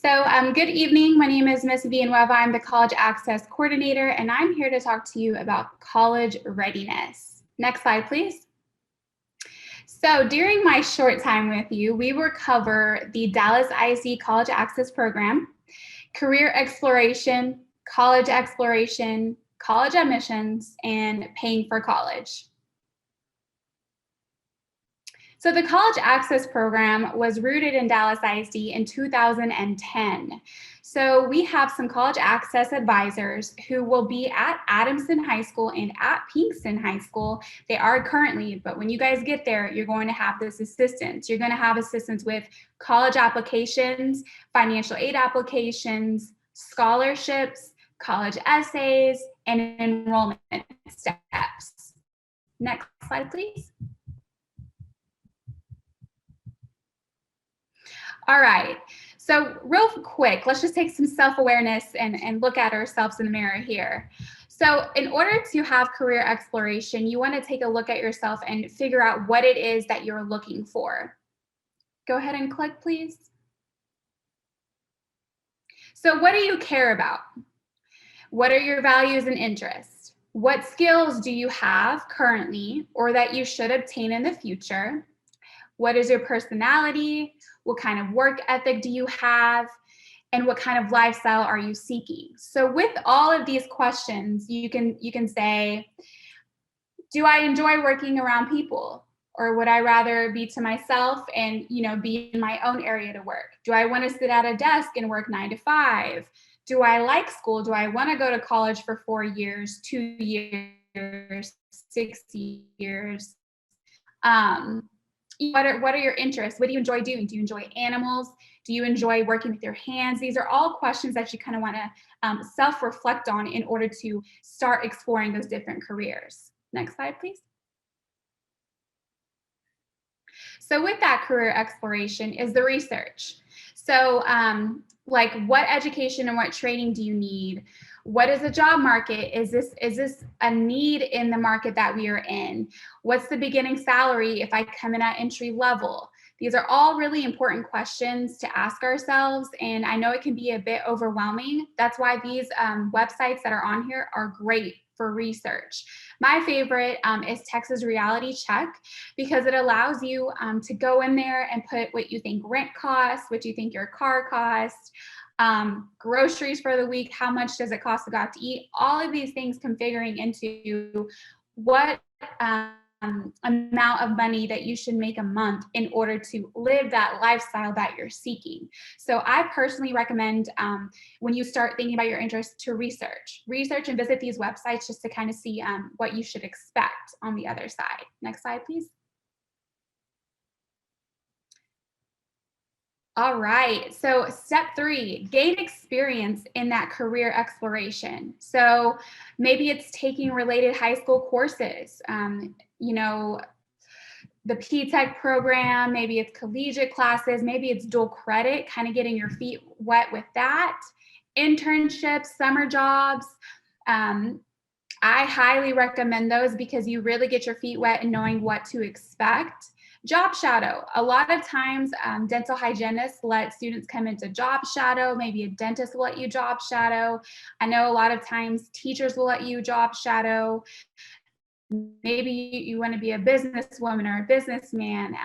Good evening. My name is Miss Villanueva. I'm the College Access Coordinator, and I'm here to talk to you about college readiness. Next slide, please. So during my short time with you, we will cover the Dallas ISD College Access Program, career exploration, college admissions, and paying for college. So the College Access Program was rooted in Dallas ISD in 2010. So we have some college access advisors who will be at Adamson High School and at Pinkston High School. They are currently, but when you guys get there, you're going to have this assistance. You're going to have assistance with college applications, financial aid applications, scholarships, college essays, and enrollment steps. Next slide, please. All right, so real quick, let's just take some self-awareness and look at ourselves in the mirror here. So in order to have career exploration, you want to take a look at yourself and figure out what it is that you're looking for. Go ahead and click, please. So what do you care about? What are your values and interests? What skills do you have currently or that you should obtain in the future? What is your personality? What kind of work ethic do you have? And what kind of lifestyle are you seeking? So with all of these questions, you can say, do I enjoy working around people? Or would I rather be to myself and be in my own area to work? Do I want to sit at a desk and work 9 to 5? Do I like school? Do I want to go to college for 4 years, 2 years, 6 years? What are your interests? What do you enjoy doing? Do you enjoy animals? Do you enjoy working with your hands? These are all questions that you kind of want to self-reflect on in order to start exploring those different careers. Next slide, please. So with that career exploration is the research. So like what education and what training do you need? What is the job market? Is this a need in the market that we are in? What's the beginning salary if I come in at entry level? These are all really important questions to ask ourselves, and I know it can be a bit overwhelming. That's why these websites that are on here are great for research. My favorite is Texas Reality Check because it allows you to go in there and put what you think rent costs, what you think your car costs, groceries for the week, how much does it cost to go out to eat, all of these things configuring into what amount of money that you should make a month in order to live that lifestyle that you're seeking. So I personally recommend when you start thinking about your interests to research and visit these websites just to kind of see what you should expect on the other side. Next slide, please. All right, so step 3, gain experience in that career exploration. So maybe it's taking related high school courses, the PTech program, maybe it's collegiate classes, maybe it's dual credit, kind of getting your feet wet with that. Internships, summer jobs. I highly recommend those because you really get your feet wet in knowing what to expect. Job shadow. A lot of times, dental hygienists let students come into job shadow. Maybe a dentist will let you job shadow. I know a lot of times teachers will let you job shadow. Maybe you want to be a businesswoman or a businessman.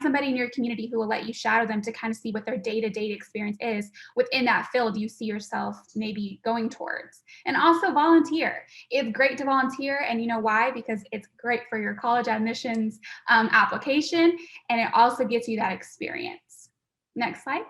Somebody in your community who will let you shadow them to kind of see what their day-to-day experience is within that field you see yourself maybe going towards. And also volunteer. It's great to volunteer, and you know why? Because it's great for your college admissions application, and it also gets you that experience. Next slide.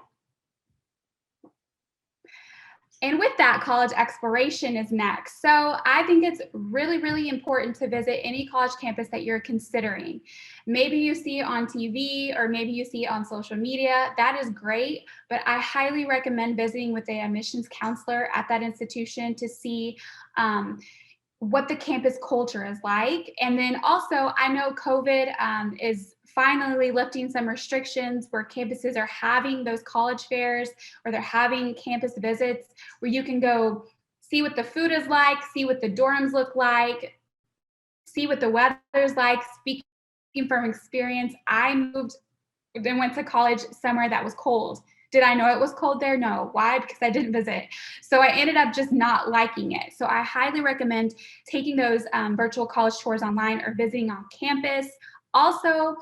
And with that, college exploration is next. So I think it's really, really important to visit any college campus that you're considering. Maybe you see it on TV or maybe you see it on social media. That is great, but I highly recommend visiting with an admissions counselor at that institution to see what the campus culture is like. And then also, I know COVID is finally lifting some restrictions where campuses are having those college fairs or they're having campus visits where you can go see what the food is like, see what the dorms look like, see what the weather's like. Speaking from experience, I moved and went to college somewhere that was cold. Did I know it was cold there? No. Why? Because I didn't visit. So I ended up just not liking it. So I highly recommend taking those virtual college tours online or visiting on campus. Also,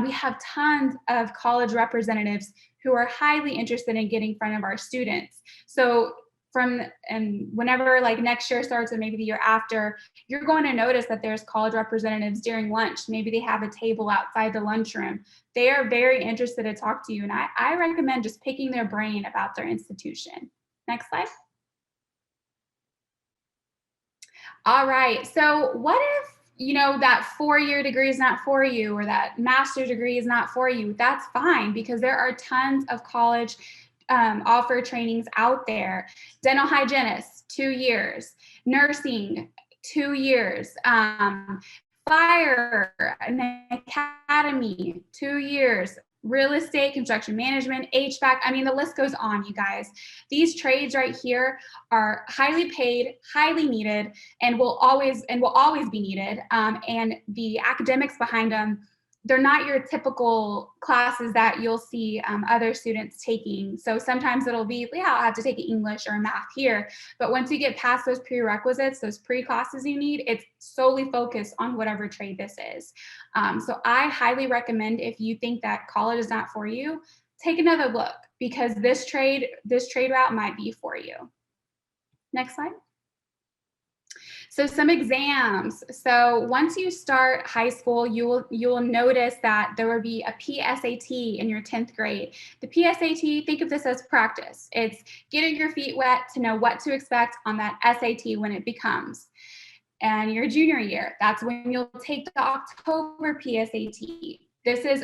we have tons of college representatives who are highly interested in getting in front of our students. So and whenever like next year starts or maybe the year after, you're going to notice that there's college representatives during lunch. Maybe they have a table outside the lunchroom. They are very interested to talk to you. And I recommend just picking their brain about their institution. Next slide. All right. So what if, that 4-year degree is not for you or that master's degree is not for you? That's fine because there are tons of college offer trainings out there. Dental hygienist, 2 years. Nursing, 2 years. Fire academy, 2 years. Real estate, construction management, HVAC. I mean, the list goes on, you guys. These trades right here are highly paid, highly needed, and will always be needed. And the academics behind them, they're not your typical classes that you'll see other students taking. So sometimes it'll be, yeah, I'll have to take English or math here. But once you get past those prerequisites, those pre-classes you need, it's solely focused on whatever trade this is. So I highly recommend, if you think that college is not for you, take another look because this trade route might be for you. Next slide. So some exams. So once you start high school, you will notice that there will be a PSAT in your 10th grade. The PSAT, think of this as practice. It's getting your feet wet to know what to expect on that SAT when it becomes. And your junior year, that's when you'll take the October PSAT. This is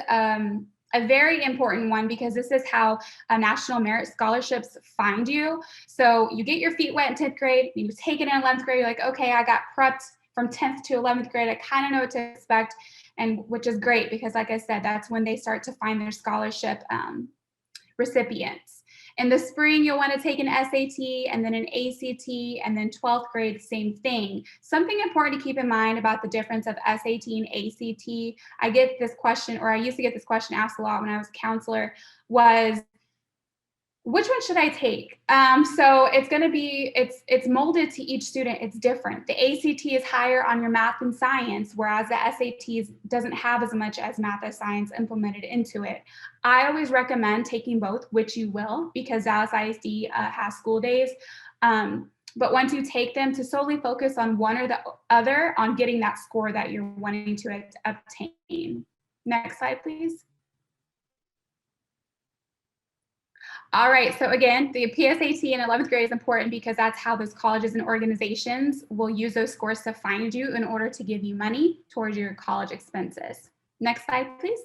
a very important one because this is how national merit scholarships find you. So you get your feet wet in 10th grade, you take it in 11th grade, you're like, okay, I got prepped from 10th to 11th grade. I kind of know what to expect, and which is great because like I said, that's when they start to find their scholarship recipients. In the spring, you'll want to take an SAT and then an ACT, and then 12th grade, same thing. Something important to keep in mind about the difference of SAT and ACT, I get this question, or I used to get this question asked a lot when I was a counselor, was, which one should I take? So it's going to be, it's molded to each student. It's different. The ACT is higher on your math and science, whereas the SAT doesn't have as much as math and science implemented into it. I always recommend taking both, which you will, because Dallas ISD has school days. But once you take them, to solely focus on one or the other on getting that score that you're wanting to obtain. Next slide, please. All right, so again, the PSAT in 11th grade is important because that's how those colleges and organizations will use those scores to find you in order to give you money towards your college expenses. Next slide, please.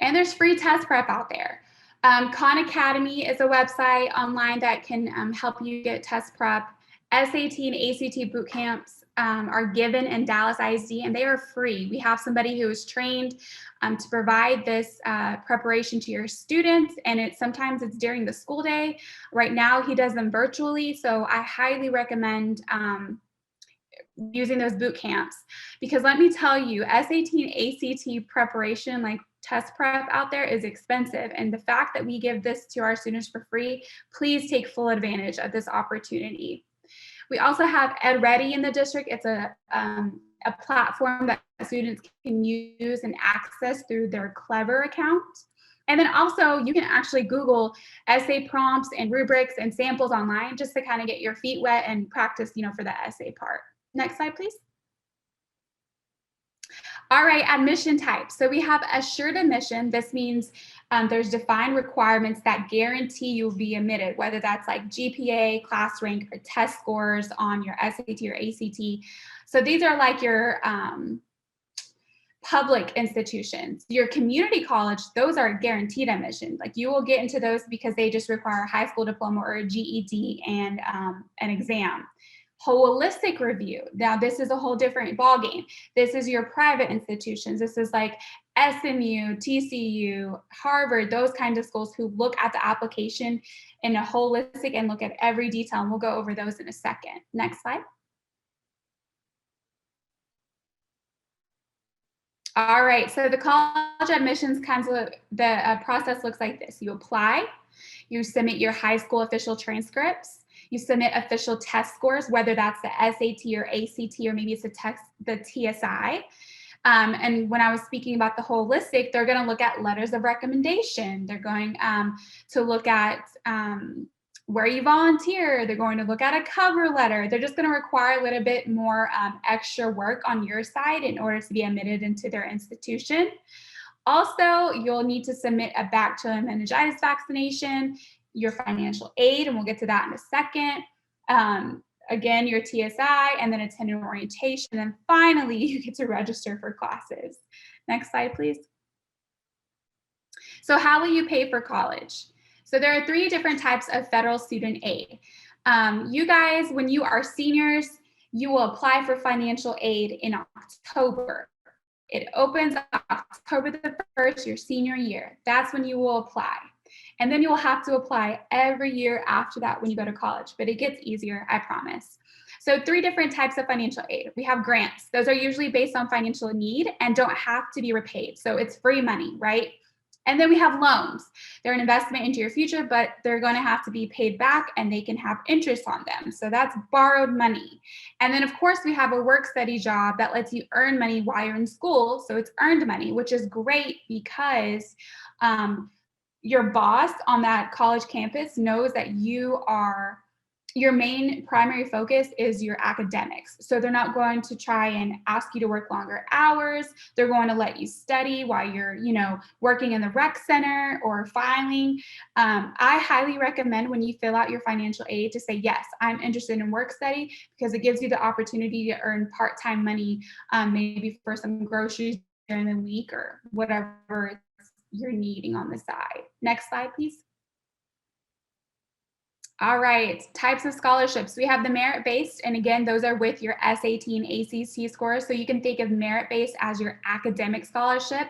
And there's free test prep out there. Khan Academy is a website online that can help you get test prep. SAT and ACT boot camps are given in Dallas ISD, and they are free. We have somebody who is trained to provide this preparation to your students, and sometimes it's during the school day. Right now, he does them virtually, so I highly recommend using those boot camps, because let me tell you, SAT and ACT preparation, like test prep out there, is expensive, and the fact that we give this to our students for free, please take full advantage of this opportunity. We also have EdReady in the district. It's a platform that students can use and access through their Clever account. And then also you can actually Google essay prompts and rubrics and samples online just to kind of get your feet wet and practice, for the essay part. Next slide, please. All right, admission types. So we have assured admission. This means there's defined requirements that guarantee you'll be admitted, whether that's like GPA, class rank, or test scores on your SAT or ACT. So these are like your public institutions. Your community college, those are guaranteed admission. Like you will get into those because they just require a high school diploma or a GED and an exam. Holistic review. Now, this is a whole different ballgame. This is your private institutions. This is like SMU, TCU, Harvard, those kinds of schools who look at the application in a holistic and look at every detail. And we'll go over those in a second. Next slide. All right, so the college admissions process looks like this. You apply, you submit your high school official transcripts, you submit official test scores, whether that's the SAT or ACT, or maybe it's the TSI. And when I was speaking about the holistic, they're going to look at letters of recommendation. They're going to look at where you volunteer. They're going to look at a cover letter. They're just going to require a little bit more extra work on your side in order to be admitted into their institution. Also, you'll need to submit a bacterial meningitis vaccination, your financial aid, and we'll get to that in a second. Again, your TSI, and then attend an orientation. And then finally, you get to register for classes. Next slide, please. So how will you pay for college? So there are 3 different types of federal student aid. You guys, when you are seniors, you will apply for financial aid in October. It opens October the 1st, your senior year. That's when you will apply. And then you will have to apply every year after that when you go to college, but it gets easier, I promise. So 3 different types of financial aid. We have grants. Those are usually based on financial need and don't have to be repaid. So it's free money, right? And then we have loans. They're an investment into your future, but they're going to have to be paid back and they can have interest on them. So that's borrowed money. And then of course we have a work study job that lets you earn money while you're in school. So it's earned money, which is great because your boss on that college campus knows that your main primary focus is your academics. So they're not going to try and ask you to work longer hours. They're going to let you study while you're, working in the rec center or filing. I highly recommend when you fill out your financial aid to say, yes, I'm interested in work study, because it gives you the opportunity to earn part-time money, maybe for some groceries during the week or whatever you're needing on the side. Next slide, please. All right, types of scholarships. We have the merit-based, and again, those are with your SAT and ACT scores. So you can think of merit-based as your academic scholarship,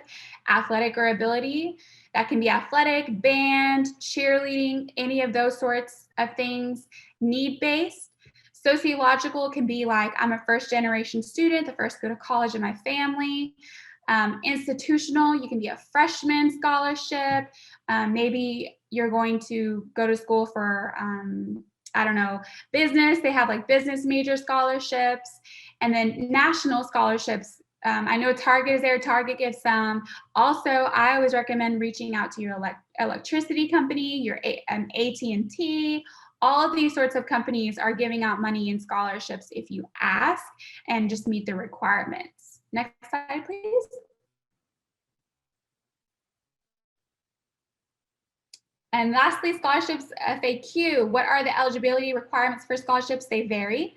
athletic or ability. That can be athletic, band, cheerleading, any of those sorts of things. Need-based. Sociological can be like, I'm a first-generation student, the first to go to college in my family. Institutional, you can be a freshman scholarship. Maybe you're going to go to school for, business. They have like business major scholarships. And then national scholarships. I know Target is there. Target gives some. Also, I always recommend reaching out to your electricity company, your AT&T. All of these sorts of companies are giving out money in scholarships if you ask and just meet the requirements. Next slide, please. And lastly, scholarships FAQ. What are the eligibility requirements for scholarships? They vary.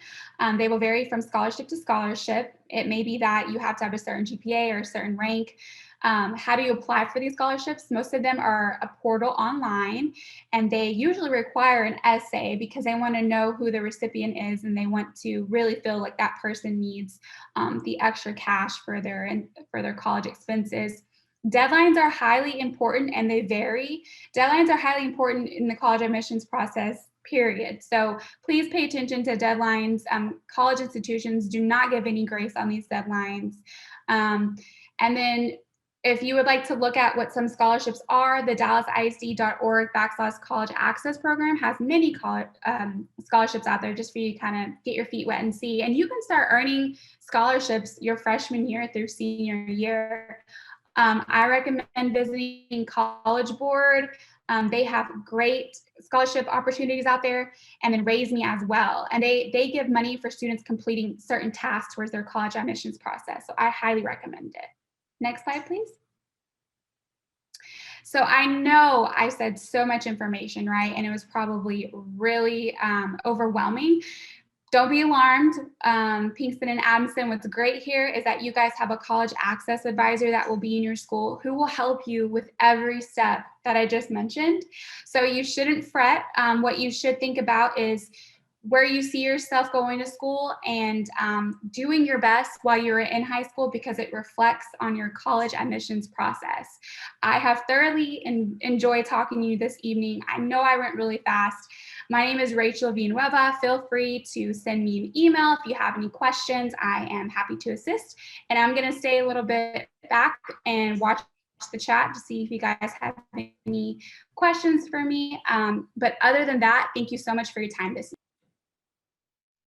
They will vary from scholarship to scholarship. It may be that you have to have a certain GPA or a certain rank. How do you apply for these scholarships? Most of them are a portal online, and they usually require an essay because they want to know who the recipient is, and they want to really feel like that person needs the extra cash for their college expenses. Deadlines are highly important, and they vary. Deadlines are highly important in the college admissions process, period. So please pay attention to deadlines. College institutions do not give any grace on these deadlines. And then if you would like to look at what some scholarships are, the dallasisd.org/college access program has many scholarships out there just for you to kind of get your feet wet and see. And you can start earning scholarships your freshman year through senior year. I recommend visiting College Board. They have great scholarship opportunities out there, and then Raise Me as well. And they give money for students completing certain tasks towards their college admissions process. So I highly recommend it. Next slide, please. So I know I said so much information, right? And it was probably really overwhelming. Don't be alarmed. Pinkston and Adamson, what's great here is that you guys have a college access advisor that will be in your school who will help you with every step that I just mentioned. So you shouldn't fret. What you should think about is where you see yourself going to school and doing your best while you're in high school, because it reflects on your college admissions process. I have thoroughly enjoyed talking to you this evening. I know I went really fast. My name is Rachel Villanueva. Feel free to send me an email if you have any questions. I am happy to assist. And I'm going to stay a little bit back and watch the chat to see if you guys have any questions for me. But other than that, thank you so much for your time this evening.